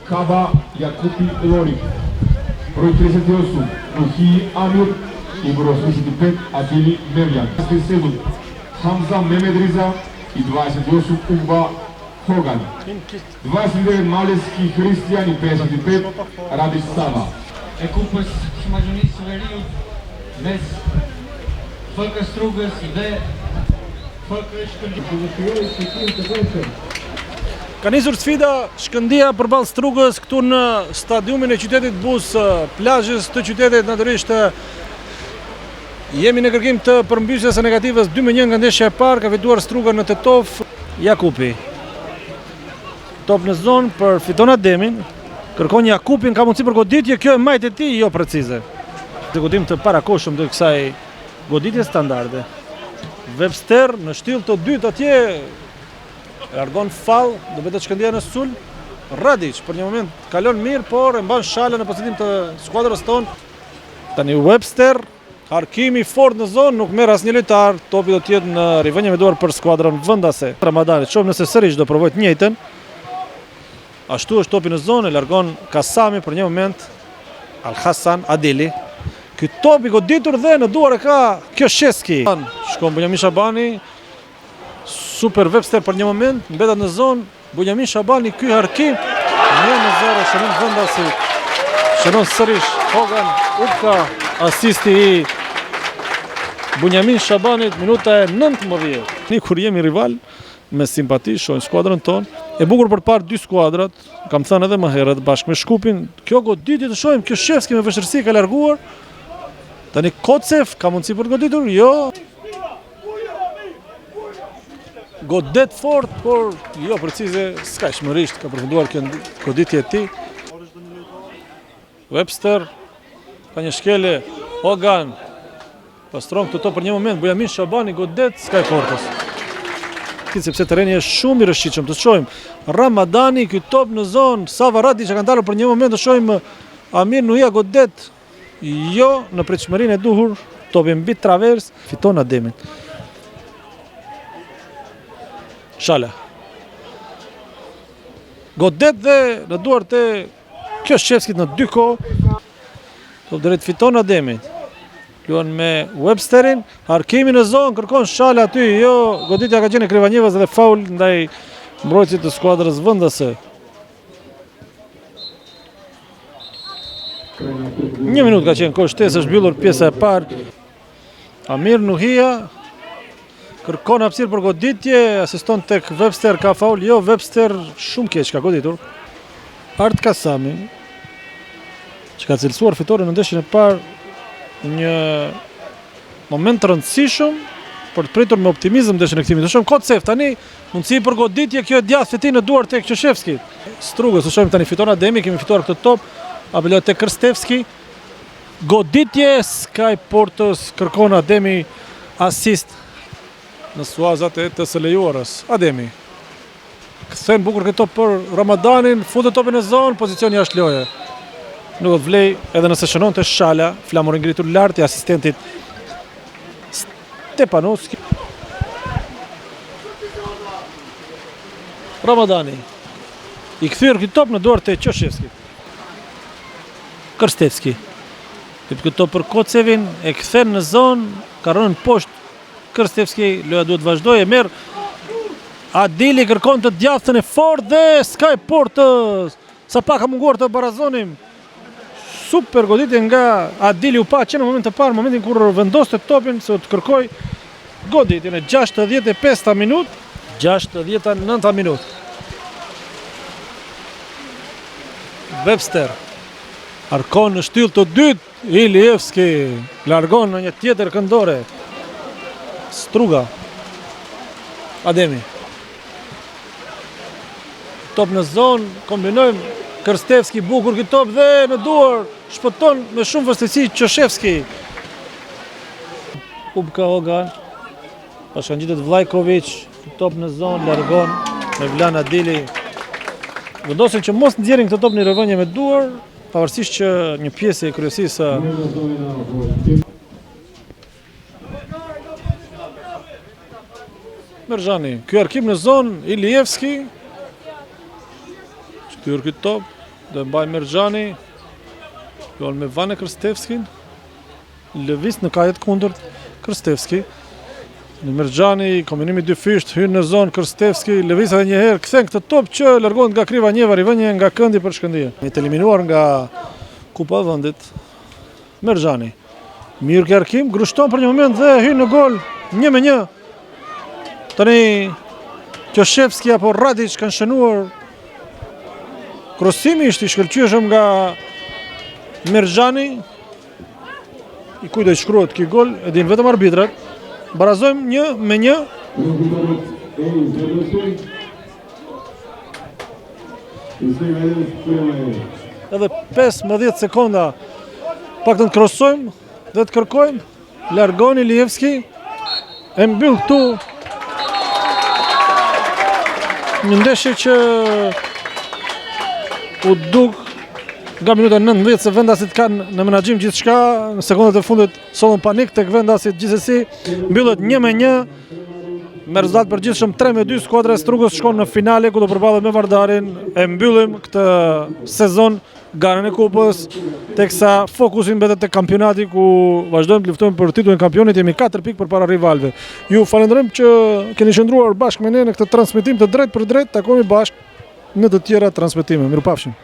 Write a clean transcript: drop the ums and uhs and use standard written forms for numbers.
Kaba Jakupi Lori. Broj 38, Ruhi Amir i broj 85, Adili Merjan. 27, Hamza Mehmed Riza i 28, Umba Hogan. 29, Maleski Hristijan i 55, Radić Sava. E kupës Shmazhunisë Veriut mes FK Strugës dhe FK Shkëndija. Ka nisur sfida Shkëndija përballë Strugës këtu në stadiumin e qytetit bus plazhës të qytetit. Natyrisht jemi në kërkim të përmbysjes së negativës 2-1 nga ndeshja e parë. Ka fituar Struga në Tetov. Jakupi. Top në zonë për fiton Ademin. Kërkon Jakupin, ka mundësi për goditje, kjo e majtë e tij jo precize. Ekzekutim të parakoshëm të kësaj goditje standarde. Webster në shtyll të dytë atje largon fall, do vetë Shkëndija në sul. Radić për një moment kalon mirë, por e mban shalën në pozicion të skuadrës tonë. Tani Webster, harkimi fort në zonë, nuk merr asnjë lojtar. Topi do të jetë në rivënje me duar për skuadrën vendase. Ramadanit, shohim nëse sërish do provojë të njëjtën. Ashtu është topi në zonë, e largon Kasami për një moment. Al Hasan Adili. Ky topi goditur dhe në duar e ka Kjoshevski. Shkon Bunjamin Shabani. Super Webster për një moment, mbetet në zonë. Bunjamin Shabani, ky harkim 1-0 shënon vendasi. Shënon sërish Hogan, Upka, asisti i Bunjamin Shabanit, minuta e 19. Ne kur jemi rival me simpati, shohim skuadrën tonë. E bukur për parë dy skuadrat, kam thënë edhe më herët bashkë me Shkupin. Kjo goditje të shohim, Kjoshevski me vështirësi ka larguar. Tani Kocev ka mundësi për goditur, jo. Godet fort, por jo precize, s'ka shmërisht, ka përfunduar kjo goditje e tij. Webster, ka një shkele, Hogan, pastron këto për një moment, Bunjamin Shabani, godet, s'ka e kortës. Sepse terreni është shumë i rëshqitshëm. Të shohim Ramadani, ky top në zonë, Sava Radić që kanë dalur për një moment, të shohim Amir Nuhia godet. Jo në pritshmërinë e duhur, topi mbi travers, fiton Ademin. Shala. Godet dhe në duart e Kjoshevskit në dy kohë. Top drejt fiton Ademin. Luan me Websterin, harkimi në zonë, kërkon Shala aty, jo, goditja ka qenë e Krivanjevës dhe faul ndaj mbrojtësit të skuadrës vendase. 1 minutë ka qenë kohë shtesë, është mbyllur pjesa e parë. Amir Nuhia kërkon hapësirë për goditje, asiston tek Webster, ka faul, jo, Webster shumë keq ka goditur. Art Kasami, që ka cilësuar fitoren në ndeshjen e parë, një moment të rëndësishëm për të pritur me optimizëm ndeshjen e kthimit. Të shohim Kocev tani, mundësi për goditje, kjo e djathtë e tij në duart tek Kjoshevskit. Strugës, të shohim tani fiton Ademi, kemi fituar këtë top, apelon tek Krstevski. Goditje, Sky Portës kërkon Ademi asist në suazat e të së lejuarës. Ademi kthen bukur këtë top për Ramadanin, futet topin në zonë, pozicion jashtë loje. Nuk do të vlej edhe nëse shënon të Shala, flamur ngritur lart i asistentit Stepanovski. Ramadani i kthyer këtë top në duart e Kjoshevskit. Krstevski hip këtë top për Kocevin, e kthen në zonë, ka rënë poshtë Krstevski, loja duhet vazhdojë, e merr Adili, kërkon të djathtën e fortë dhe Sky Portës. Sa pak ka munguar të barazonim. Super goditje nga Adili, u pa që në moment të parë, momentin kur vendoste topin, se të kërkoj goditjen e 65 minut, 69 minut. Webster arkon në shtyll të dytë, Ilievski largon në një tjetër këndore. Struga, Ademi. Top në zonë, kombinojmë, Krstevski bukur këtë top dhe në duar, shpëton me shumë vështirësi Kjoshevski. Upka Hogan, pashkangjitet Vlajković, top në zonë, largon me Vlan Adili. Vendosin që mos nxjerrin këtë top në rrëvënie me duar, pavarësisht që një pjesë e kryesisë Merjani, ky arkim në zonë, Ilievski, shtyr këtë top, Do e mbaj Merxhani. Luan me Vane Krstevskin. Lëviz në kajet kundërt Krstevski. Në Merxhani, kombinimi dy fysht, hyn në zonë Krstevski, lëviz edhe një herë, kthen këtë top që largohet nga Krivanjeva, Rivënje nga këndi për shkëndije. Të eliminuar nga Kupa e Vendit. Merxhani. Mirë kërkim, grushton për një moment dhe hyn në gol 1-1. Tani Qoshevski apo Radic kanë shënuar. Krosimi ishte i shkëlqyeshëm nga Merxhani. I kujt do të shkruhet ky gol, e din vetëm arbitrat. Barazojmë 1-1. Edhe 15 sekonda pak të krosojmë dhe të kërkojmë. Largon Ilievski. E mbyll këtu një ndeshje që u duk nga minuta 19 se vendasit kanë në menaxhim gjithçka, në sekondat e fundit sollën panik tek vendasit, gjithsesi mbyllet 1-1 me rezultat përgjithshëm 3-2. Skuadra e Strugës shkon në finale ku do përballet me Vardarin. E mbyllim këtë sezon garën e kupës, teksa fokusi mbetet tek kampionati ku vazhdojmë të luftojmë për titullin kampionit. Jemi 4 pikë përpara rivalëve. Ju falenderojmë që keni qëndruar bashkë me ne në këtë transmetim të drejtë për drejtë. Takohemi bashkë në të tjera transmetime. Mirupafshim.